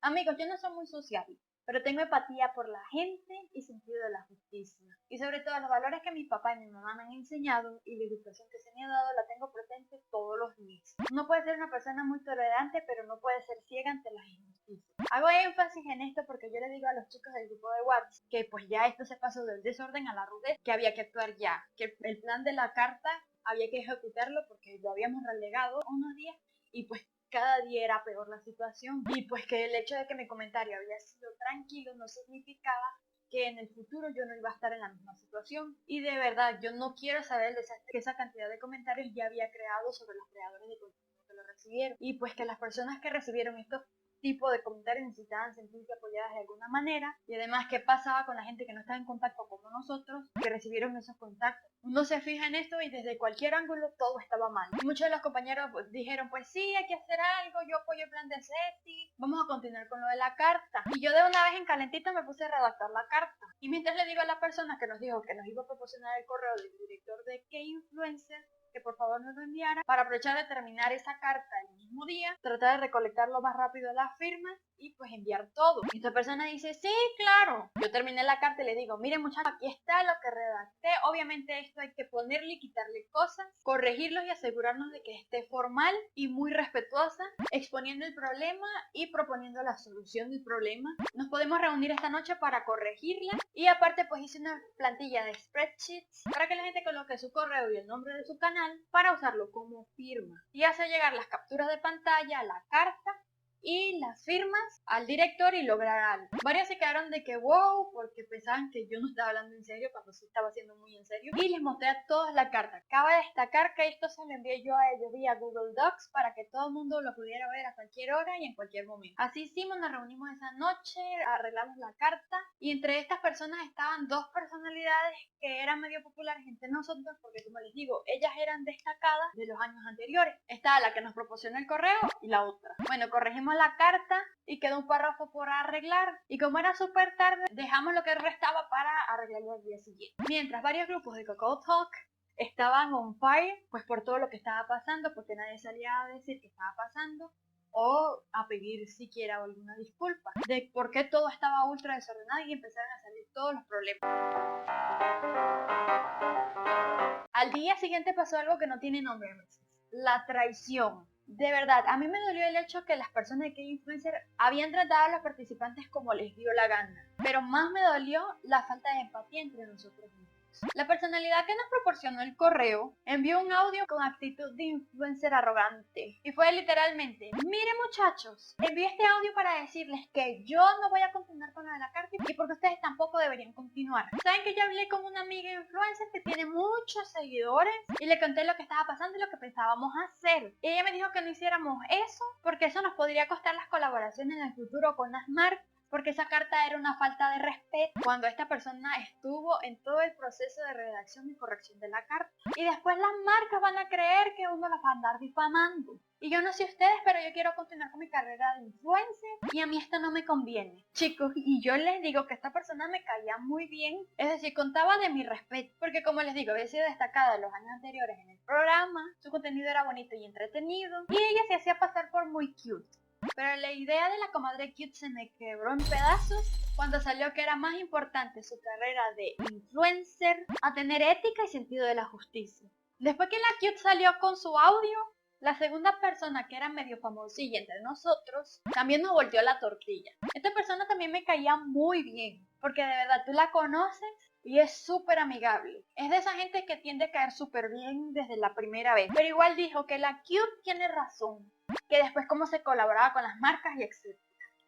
Amigos, yo no soy muy sociable, pero tengo empatía por la gente y sentido de la justicia. Y sobre todo los valores que mi papá y mi mamá me han enseñado y la educación que se me ha dado la tengo presente todos los días. Uno puede ser una persona muy tolerante, pero no puede ser ciega ante las injusticias. Hago énfasis en esto porque yo le digo a los chicos del grupo de WhatsApp que pues ya esto se pasó del desorden a la rudez, que había que actuar ya, que el plan de la carta había que ejecutarlo porque lo habíamos relegado unos días y pues cada día era peor la situación. Y pues que el hecho de que mi comentario había sido tranquilo no significaba que en el futuro yo no iba a estar en la misma situación. Y de verdad, yo no quiero saber el desastre que esa cantidad de comentarios ya había creado sobre los creadores de contenido que lo recibieron. Y pues que las personas que recibieron estos tipo de comentarios necesitaban sentirse apoyadas de alguna manera, y además qué pasaba con la gente que no estaba en contacto como nosotros, que recibieron esos contactos. Uno se fija en esto y desde cualquier ángulo todo estaba mal. Y muchos de los compañeros pues, dijeron, pues sí, hay que hacer algo, yo apoyo el plan de Ceci, vamos a continuar con lo de la carta. Y yo de una vez en calentito me puse a redactar la carta. Y mientras le digo a la persona que nos dijo que nos iba a proporcionar el correo del director de K-Influencer, que por favor nos lo enviara, para aprovechar de terminar esa carta el mismo día, tratar de recolectar lo más rápido las firmas y pues enviar todo. Y esta persona dice, sí, claro. Yo terminé la carta y le digo, miren muchachos, aquí está lo que redacté. Obviamente esto hay que ponerle y quitarle cosas, corregirlos y asegurarnos de que esté formal y muy respetuosa, exponiendo el problema y proponiendo la solución del problema. Nos podemos reunir esta noche para corregirla y aparte pues hice una plantilla de spreadsheets para que la gente coloque su correo y el nombre de su canal para usarlo como firma y hacer llegar las capturas de pantalla, la carta y las firmas al director y lograr algo. Varios se quedaron de que wow, porque pensaban que yo no estaba hablando en serio cuando sí estaba haciendo muy en serio, y les mostré a todos la carta. Cabe destacar que esto se lo envié yo a ellos vía Google Docs para que todo el mundo lo pudiera ver a cualquier hora y en cualquier momento. Así hicimos, nos reunimos esa noche, arreglamos la carta y entre estas personas estaban dos personalidades que eran medio populares entre nosotros porque, como les digo, ellas eran destacadas de los años anteriores. Estaba la que nos proporcionó el correo y la otra. Bueno, corregimos la carta y quedó un párrafo por arreglar y como era súper tarde dejamos lo que restaba para arreglarlo al día siguiente. Mientras varios grupos de Kakao Talk estaban on fire pues por todo lo que estaba pasando, porque nadie salía a decir qué estaba pasando o a pedir siquiera alguna disculpa de por qué todo estaba ultra desordenado y empezaron a salir todos los problemas. Al día siguiente pasó algo que no tiene nombre, la traición. De verdad, a mí me dolió el hecho que las personas de K-Influencer habían tratado a los participantes como les dio la gana, pero más me dolió la falta de empatía entre nosotros mismos. La personalidad que nos proporcionó el correo envió un audio con actitud de influencer arrogante y fue literalmente: mire muchachos, envié este audio para decirles que yo no voy a continuar con lo de la carta y porque ustedes tampoco deberían continuar. Saben que yo hablé con una amiga influencer que tiene muchos seguidores y le conté lo que estaba pasando y lo que pensábamos hacer. Y ella me dijo que no hiciéramos eso porque eso nos podría costar las colaboraciones en el futuro con las marcas, porque esa carta era una falta de respeto cuando esta persona estuvo en todo el proceso de redacción y corrección de la carta. Y después las marcas van a creer que uno las va a andar difamando. Y yo no sé ustedes, pero yo quiero continuar con mi carrera de influencer y a mí esto no me conviene. Chicos, y yo les digo que esta persona me caía muy bien, es decir, contaba de mi respeto, porque como les digo, había sido destacada en los años anteriores en el programa, su contenido era bonito y entretenido, y ella se hacía pasar por muy cute. Pero la idea de la comadre cute se me quebró en pedazos cuando salió que era más importante su carrera de influencer a tener ética y sentido de la justicia. Después que la cute salió con su audio, la segunda persona, que era medio famosilla entre nosotros, también nos volteó la tortilla. Esta persona también me caía muy bien, porque de verdad tú la conoces y es súper amigable. Es de esa gente que tiende a caer súper bien desde la primera vez. Pero igual dijo que la cute tiene razón, que después cómo se colaboraba con las marcas y etc.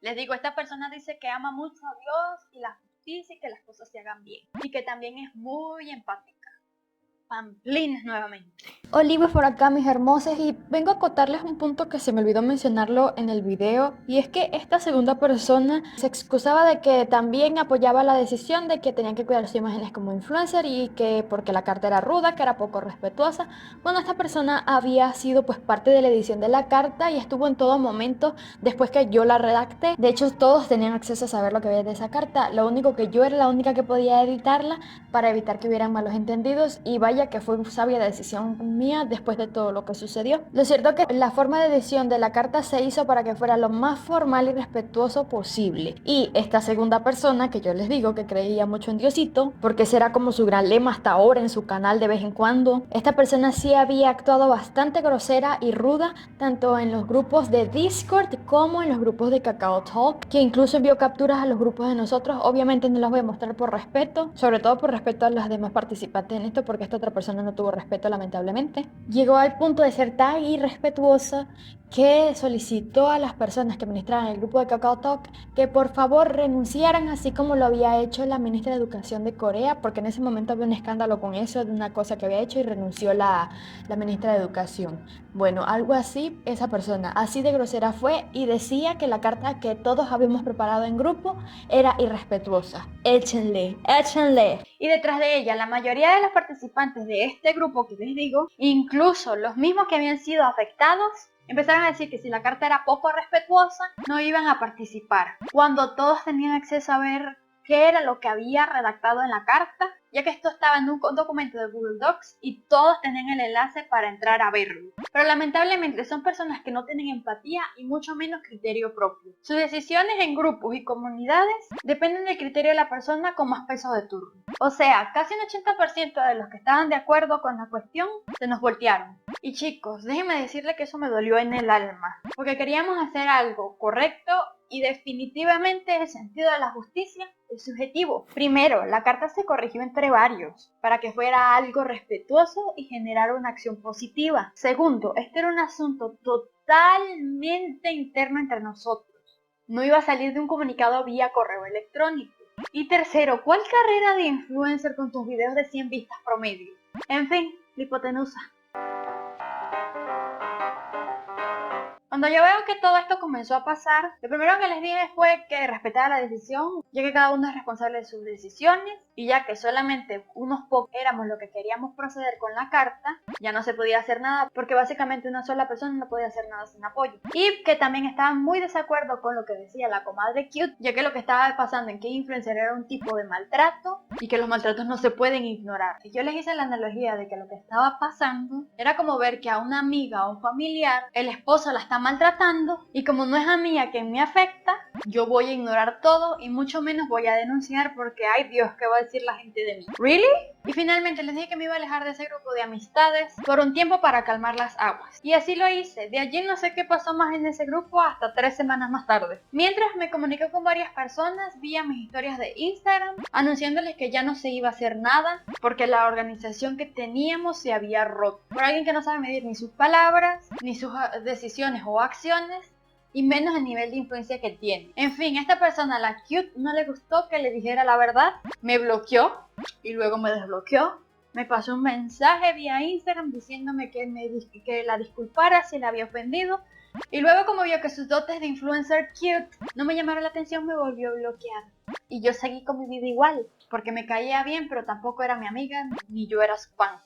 Les digo, esta persona dice que ama mucho a Dios y la justicia y que las cosas se hagan bien. Y que también es muy empática. Pamplinas nuevamente. Oliva por acá, mis hermosas, y vengo a acotarles un punto que se me olvidó mencionarlo en el video, y es que esta segunda persona se excusaba de que también apoyaba la decisión de que tenían que cuidar sus imágenes como influencer y que porque la carta era ruda, que era poco respetuosa. Bueno, esta persona había sido pues parte de la edición de la carta y estuvo en todo momento después que yo la redacté. De hecho, todos tenían acceso a saber lo que había de esa carta, lo único que yo era la única que podía editarla para evitar que hubieran malos entendidos, y vaya que fue una sabia decisión mía después de todo lo que sucedió. Lo cierto es que la forma de edición de la carta se hizo para que fuera lo más formal y respetuoso posible. Y esta segunda persona, que yo les digo que creía mucho en Diosito, porque ese era como su gran lema hasta ahora en su canal de vez en cuando, esta persona sí había actuado bastante grosera y ruda, tanto en los grupos de Discord como en los grupos de Kakao Talk, que incluso envió capturas a los grupos de nosotros. Obviamente no las voy a mostrar por respeto, sobre todo por respeto a las demás participantes en esto, porque esta otra persona no tuvo respeto, lamentablemente. Llegó al punto de ser tan irrespetuosa que solicitó a las personas que administraban el grupo de Kakao Talk que por favor renunciaran, así como lo había hecho la ministra de Educación de Corea, porque en ese momento había un escándalo con eso, de una cosa que había hecho, y renunció la ministra de Educación. Bueno, algo así, esa persona así de grosera fue, y decía que la carta que todos habíamos preparado en grupo era irrespetuosa. Échenle, échenle. Y detrás de ella, la mayoría de los participantes de este grupo que les digo, incluso los mismos que habían sido afectados, empezaron a decir que si la carta era poco respetuosa, no iban a participar, cuando todos tenían acceso a ver qué era lo que había redactado en la carta, ya que esto estaba en un documento de Google Docs y todos tenían el enlace para entrar a verlo. Pero lamentablemente son personas que no tienen empatía y mucho menos criterio propio. Sus decisiones en grupos y comunidades dependen del criterio de la persona con más peso de turno. O sea, casi un 80% de los que estaban de acuerdo con la cuestión se nos voltearon. Y chicos, déjenme decirles que eso me dolió en el alma, porque queríamos hacer algo correcto y definitivamente el sentido de la justicia es subjetivo. Primero, la carta se corrigió entre varios para que fuera algo respetuoso y generara una acción positiva. Segundo, este era un asunto totalmente interno entre nosotros. No iba a salir de un comunicado vía correo electrónico. Y tercero, ¿cuál carrera de influencer con tus videos de 100 vistas promedio? En fin, la hipotenusa. Cuando yo veo que todo esto comenzó a pasar, lo primero que les dije fue que respetara la decisión, ya que cada uno es responsable de sus decisiones, y ya que solamente unos pocos éramos los que queríamos proceder con la carta, ya no se podía hacer nada, porque básicamente una sola persona no podía hacer nada sin apoyo. Y que también estaban muy desacuerdo con lo que decía la comadre cute, ya que lo que estaba pasando en que influencer era un tipo de maltrato, y que los maltratos no se pueden ignorar. Y yo les hice la analogía de que lo que estaba pasando era como ver que a una amiga o un familiar, el esposo la está maltratando, y como no es a mí a quien me afecta, Yo voy a ignorar todo y mucho menos voy a denunciar porque, ay Dios, ¿qué va a decir la gente de mí? ¿Really? Y finalmente les dije que me iba a alejar de ese grupo de amistades por un tiempo para calmar las aguas. Y así lo hice. De allí no sé qué pasó más en ese grupo hasta 3 semanas más tarde. Mientras me comuniqué con varias personas vía mis historias de Instagram, anunciándoles que ya no se iba a hacer nada porque la organización que teníamos se había roto. Por alguien que no sabe medir ni sus palabras, ni sus decisiones o acciones, y menos el nivel de influencia que tiene. En fin, a esta persona, la cute, no le gustó que le dijera la verdad, me bloqueó y luego me desbloqueó. Me pasó un mensaje vía Instagram diciéndome que la disculpara si la había ofendido. Y luego, como vio que sus dotes de influencer cute no me llamaron la atención, me volvió a bloquear. Y yo seguí con mi vida igual, porque me caía bien, pero tampoco era mi amiga, ni yo era su fan.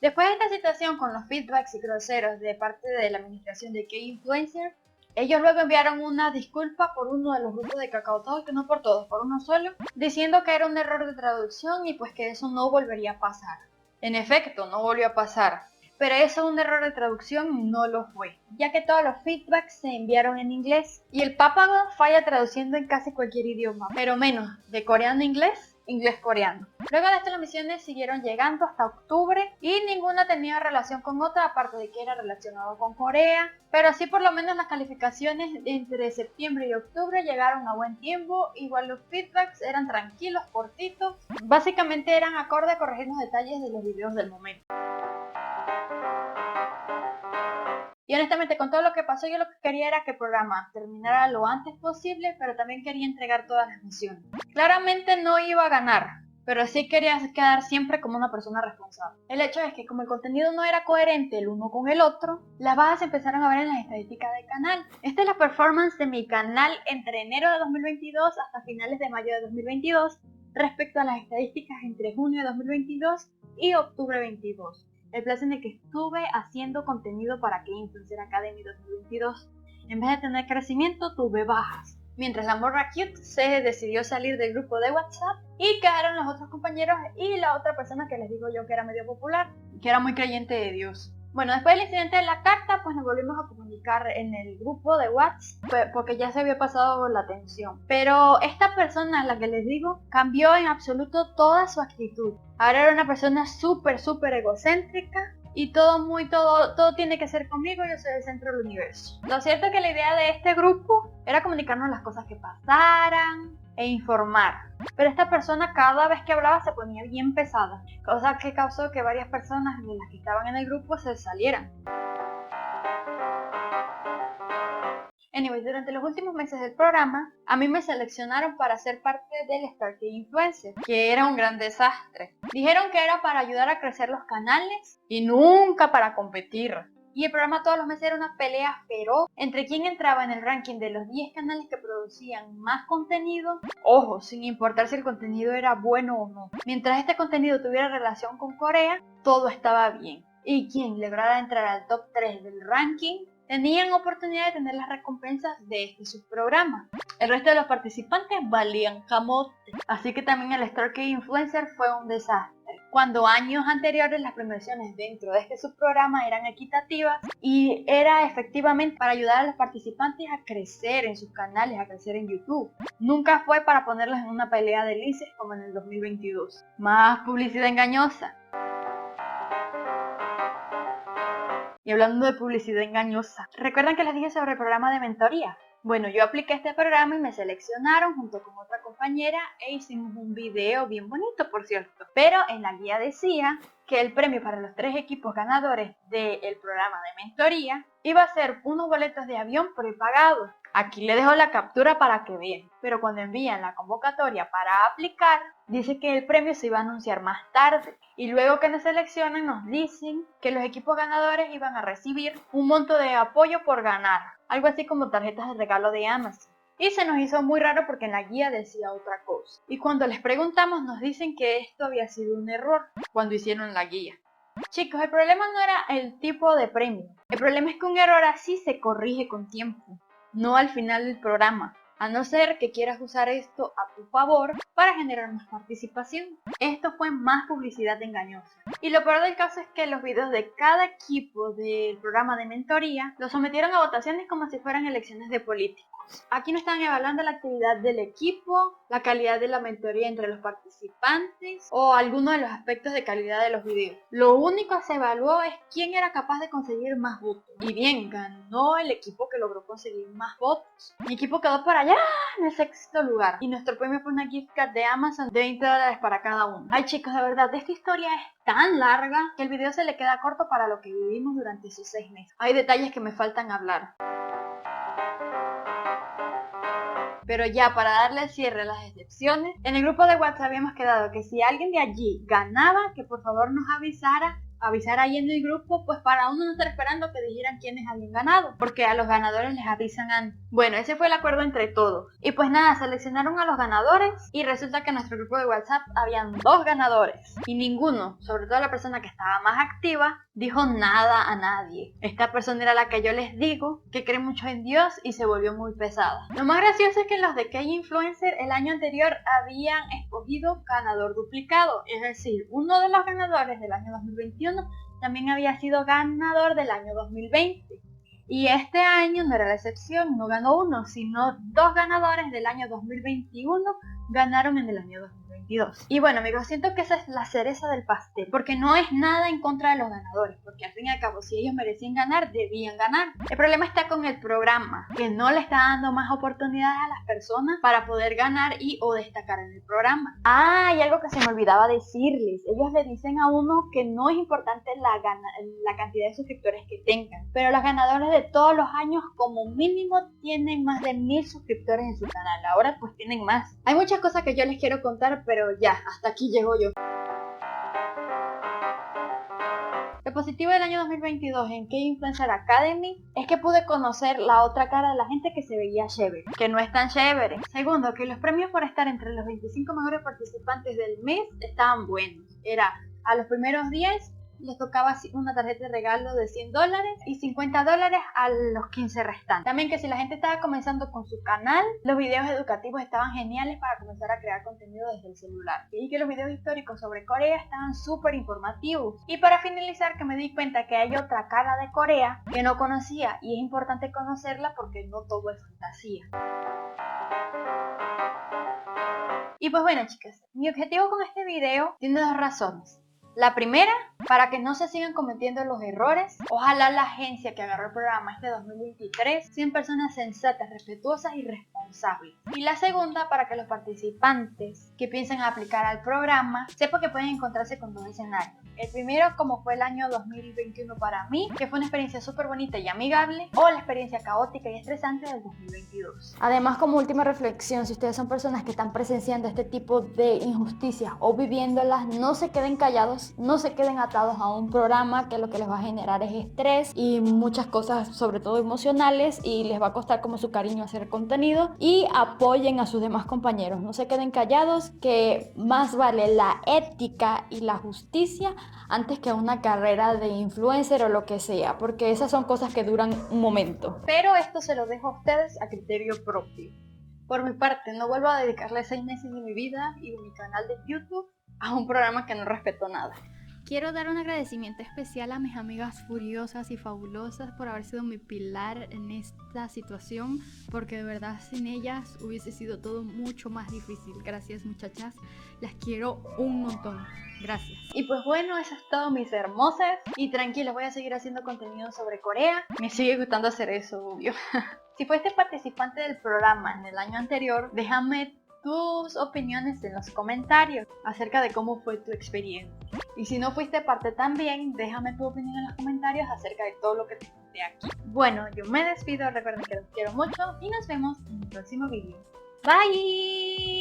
Después de esta situación con los feedbacks y groseros de parte de la administración de K-Influencer, ellos luego enviaron una disculpa por uno de los grupos de KakaoTalk, que no por todos, por uno solo, diciendo que era un error de traducción y pues que eso no volvería a pasar. En efecto, no volvió a pasar, pero eso, un error de traducción, no lo fue, ya que todos los feedbacks se enviaron en inglés y el Papago falla traduciendo en casi cualquier idioma, pero menos de coreano a inglés, inglés-coreano. Luego de estas, las misiones siguieron llegando hasta octubre y ninguna tenía relación con otra, aparte de que era relacionado con Corea, pero así por lo menos las calificaciones entre septiembre y octubre llegaron a buen tiempo. Igual los feedbacks eran tranquilos, cortitos, básicamente eran acorde a corregir los detalles de los videos del momento. Y honestamente, con todo lo que pasó, yo lo que quería era que el programa terminara lo antes posible, pero también quería entregar todas las misiones. Claramente no iba a ganar, pero sí quería quedar siempre como una persona responsable. El hecho es que como el contenido no era coherente el uno con el otro, las bajas se empezaron a ver en las estadísticas del canal. Esta es la performance de mi canal entre enero de 2022 hasta finales de mayo de 2022, respecto a las estadísticas entre junio de 2022 y octubre 22. El plazo en el que estuve haciendo contenido para K-Influencer Academy 2022. En vez de tener crecimiento, tuve bajas. Mientras la morra cute se decidió salir del grupo de WhatsApp y quedaron los otros compañeros y la otra persona que les digo yo que era medio popular, que era muy creyente de Dios. Bueno, después del incidente de la carta, pues nos volvimos a comunicar en el grupo de WhatsApp porque ya se había pasado la tensión. Pero esta persona, la que les digo, cambió en absoluto toda su actitud. Ahora era una persona súper egocéntrica y todo tiene que ser conmigo, yo soy el centro del universo. Lo cierto es que la idea de este grupo era comunicarnos las cosas que pasaran e informar. Pero esta persona cada vez que hablaba se ponía bien pesada, cosa que causó que varias personas de las que estaban en el grupo se salieran. Anyway, durante los últimos meses del programa, a mí me seleccionaron para ser parte del Star K-Influencer, que era un gran desastre. Dijeron que era para ayudar a crecer los canales y nunca para competir. Y el programa todos los meses era una pelea feroz entre quién entraba en el ranking de los 10 canales que producían más contenido, ojo, sin importar si el contenido era bueno o no. Mientras este contenido tuviera relación con Corea, todo estaba bien. Y quien lograra entrar al top 3 del ranking tenían oportunidad de tener las recompensas de este subprograma. El resto de los participantes valían camote, así que también el Star K-Influencer fue un desastre. Cuando años anteriores las premiaciones dentro de este subprograma eran equitativas y era efectivamente para ayudar a los participantes a crecer en sus canales, a crecer en YouTube. Nunca fue para ponerlos en una pelea de lices como en el 2022. Más publicidad engañosa. Y hablando de publicidad engañosa, ¿recuerdan que les dije sobre el programa de mentoría? Bueno, yo apliqué este programa y me seleccionaron junto con otra compañera e hicimos un video bien bonito, por cierto. Pero en la guía decía que el premio para los 3 equipos ganadores del programa de mentoría iba a ser unos boletos de avión prepagados. Aquí les dejo la captura para que vean. Pero cuando envían la convocatoria para aplicar, dice que el premio se iba a anunciar más tarde. Y luego que nos seleccionan nos dicen que los equipos ganadores iban a recibir un monto de apoyo por ganar. Algo así como tarjetas de regalo de Amazon. Y se nos hizo muy raro porque en la guía decía otra cosa. Y cuando les preguntamos nos dicen que esto había sido un error cuando hicieron la guía. Chicos, el problema no era el tipo de premio. El problema es que un error así se corrige con tiempo, no al final del programa. A no ser que quieras usar esto a tu favor para generar más participación. Esto fue más publicidad engañosa. Y lo peor del caso es que los videos de cada equipo del programa de mentoría los sometieron a votaciones como si fueran elecciones de políticos. Aquí no estaban evaluando la actividad del equipo, la calidad de la mentoría entre los participantes o alguno de los aspectos de calidad de los videos. Lo único que se evaluó es quién era capaz de conseguir más votos. Y bien, ganó el equipo que logró conseguir más votos. Mi equipo quedó por allá en el 6º lugar. Y nuestro premio fue una gift card de Amazon de $20 para cada uno. Ay chicos, de verdad, esta historia es tan larga que el video se le queda corto para lo que vivimos durante esos 6 meses. Hay detalles que me faltan hablar. Pero ya para darle cierre a las excepciones, en el grupo de WhatsApp habíamos quedado que si alguien de allí ganaba, que por favor nos avisara ahí en el grupo, pues para uno no estar esperando que dijeran quiénes habían ganado, porque a los ganadores les avisan antes. Bueno, ese fue el acuerdo entre todos. Y pues nada, seleccionaron a los ganadores y resulta que en nuestro grupo de WhatsApp habían 2 ganadores y ninguno, sobre todo la persona que estaba más activa, dijo nada a nadie. Esta persona era la que yo les digo que cree mucho en Dios y se volvió muy pesada. Lo más gracioso es que los de K-Influencer el año anterior habían escogido ganador duplicado, es decir, uno de los ganadores del año 2021 también había sido ganador del año 2020. Y este año no era la excepción, no ganó uno, sino 2 ganadores del año 2021 ganaron en el año 2022. Y bueno amigos, siento que esa es la cereza del pastel, porque no es nada en contra de los ganadores, porque al fin y al cabo si ellos merecían ganar, debían ganar. El problema está con el programa, que no le está dando más oportunidades a las personas para poder ganar y o destacar en el programa. Ah, y algo que se me olvidaba decirles, ellos le dicen a uno que no es importante la cantidad de suscriptores que tengan, pero los ganadores de todos los años como mínimo tienen más de 1000 suscriptores en su canal, ahora pues tienen más. Hay muchas cosas que yo les quiero contar, pero ya, hasta aquí llego yo. Lo positivo del año 2022 en K-Influencer Academy es que pude conocer la otra cara de la gente que se veía chévere, que no es tan chévere. Segundo, que los premios por estar entre los 25 mejores participantes del mes estaban buenos. Era a los primeros 10 les tocaba una tarjeta de regalo de $100 y $50 a los 15 restantes. También que si la gente estaba comenzando con su canal, los videos educativos estaban geniales para comenzar a crear contenido desde el celular. Y que los videos históricos sobre Corea estaban súper informativos. Y para finalizar, que me di cuenta que hay otra cara de Corea que no conocía y es importante conocerla porque no todo es fantasía. Y pues bueno chicas, mi objetivo con este video tiene 2 razones. La primera, para que no se sigan cometiendo los errores. Ojalá la agencia que agarró el programa este 2023 sean personas sensatas, respetuosas y responsables. Y la segunda, para que los participantes que piensen aplicar al programa sepan que pueden encontrarse con 2 escenarios. El primero, como fue el año 2021 para mí, que fue una experiencia súper bonita y amigable, o la experiencia caótica y estresante del 2022. Además, como última reflexión, si ustedes son personas que están presenciando este tipo de injusticias o viviéndolas, no se queden callados, no se queden atados a un programa que lo que les va a generar es estrés y muchas cosas, sobre todo emocionales, y les va a costar como su cariño hacer contenido. Y apoyen a sus demás compañeros, no se queden callados, que más vale la ética y la justicia antes que una carrera de influencer o lo que sea, porque esas son cosas que duran un momento. Pero esto se lo dejo a ustedes a criterio propio. Por mi parte, no vuelvo a dedicarle 6 meses de mi vida y de mi canal de YouTube a un programa que no respeto nada. Quiero dar un agradecimiento especial a mis amigas furiosas y fabulosas por haber sido mi pilar en esta situación, porque de verdad sin ellas hubiese sido todo mucho más difícil. Gracias muchachas, las quiero un montón. Gracias. Y pues bueno, eso es todo mis hermosas. Y tranquilos, voy a seguir haciendo contenido sobre Corea. Me sigue gustando hacer eso, obvio. Si fuiste participante del programa en el año anterior, déjame tus opiniones en los comentarios acerca de cómo fue tu experiencia. Y si no fuiste parte también, déjame tu opinión en los comentarios acerca de todo lo que te conté aquí. Bueno, yo me despido, recuerden que los quiero mucho y nos vemos en el próximo vídeo. Bye.